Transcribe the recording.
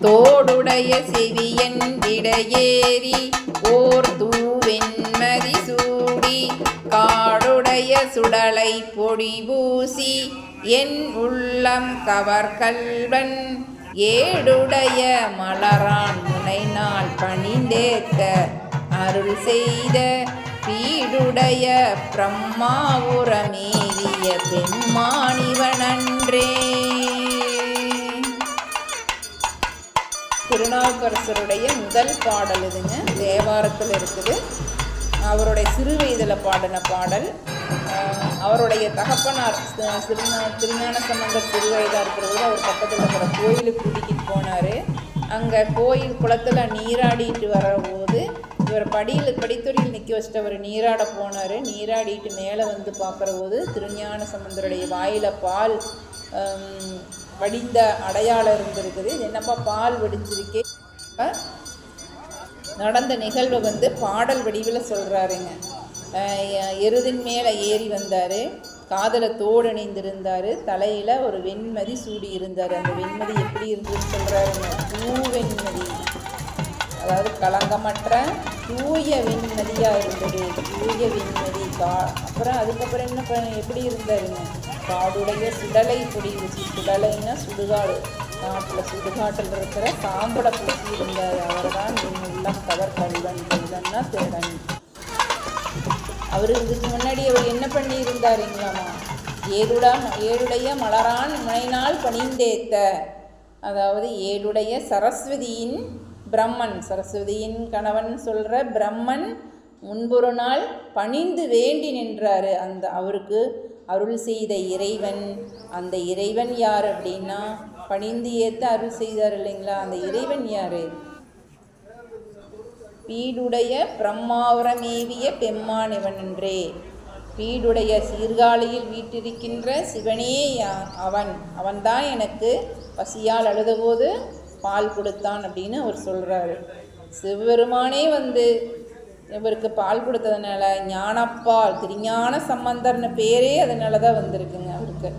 தோடுடைய செவியன் விடையேறி ஓர் தூவெண்மதி சூடி காடுடைய சுடலை பொடி பூசி என் உள்ளம் கவர்கல்வன் ஏடுடைய மலரான் முனைநாள் பணிந்தேத்த அருள் செய்த பீடுடைய பிரம்மாவுரமேவிய பெம்மானிவனன்றே. திருநாவுக்கரசருடைய முதல் பாடல் இதுங்க, தேவாரத்தில் இருக்குது. அவருடைய சிறு வயதில் பாடின பாடல். அவருடைய தகப்பனார் திருஞான சம்பந்தர் சிறு வயதாக இருக்கிறபோது அவர் பக்கத்தில் இருக்கிற கோயிலுக்கு கூட்டிகிட்டு போனார். அங்கே கோயில் குளத்தில் நீராடிட்டு வரபோது இவர் படித்துறையில் நிற்க வச்சுட்டு அவர் நீராட போனார். நீராடிட்டு மேலே வந்து பார்க்குற போது திருஞான சம்பந்தருடைய வாயில் பால் வடிந்த அடையாளம் இருந்திருக்குது. இது என்னப்பா பால் வடிஞ்சிருக்கே. நடந்த நிகழ்வை வந்து பாடல் வடிவில் சொல்கிறாருங்க. எருதின் மேலே ஏறி வந்தார், காதில் தோடு அணிந்திருந்தார், தலையில் ஒரு வெண்மதி சூடி இருந்தார். அந்த வெண்மதி எப்படி இருந்ததுன்னு சொல்கிறாருங்க, தூவெண்மதி, அதாவது களங்கமற்ற தூய வெண்மதியாக இருந்தது. தூய வெண்மதி அப்புறம் அதுக்கப்புறம் என்ன எப்படி இருந்தாருங்க, காடுடைய சுடலை பொடி ஊசி. சுடலைன்னா சுடுகாடு, நாட்டில் சுடுகாட்டில் இருக்கிற சாம்பலை பூசி இருந்தார். அவர் தான் என் உள்ளம் கவர் கல்வன். கல்வன்னா தேடன். அவர் இதுக்கு முன்னாடி அவர் என்ன பண்ணி இருந்தாருங்களாமா, ஏடுடைய மலரான் முனைநாள் பணிந்தேத்த, அதாவது ஏடுடைய சரஸ்வதியின் பிரம்மன், சரஸ்வதியின் கணவன் சொல்கிற பிரம்மன் முன்பொரு நாள் பணிந்து வேண்டி நின்றார். அந்த அவருக்கு அருள் செய்த இறைவன். அந்த இறைவன் யார் அப்படின்னா, பணிந்து ஏற்ற அருள் செய்தார் இல்லைங்களா, அந்த இறைவன் யார்? பீடுடைய பிரம்மாவரமேவிய பெம்மானிவனன்றே. பீடுடைய சீர்காழியில் வீட்டிருக்கின்ற சிவனே அவன்தான் எனக்கு பசியால் அழுதபோது பால் கொடுத்தான் அப்படின்னு அவர் சொல்கிறாரு. சிவபெருமானே வந்து இவருக்கு பால் கொடுத்ததுனால ஞானப்பால், திருஞான சம்பந்தர்னு பேரே அதனால தான் வந்திருக்குங்க அவருக்கு.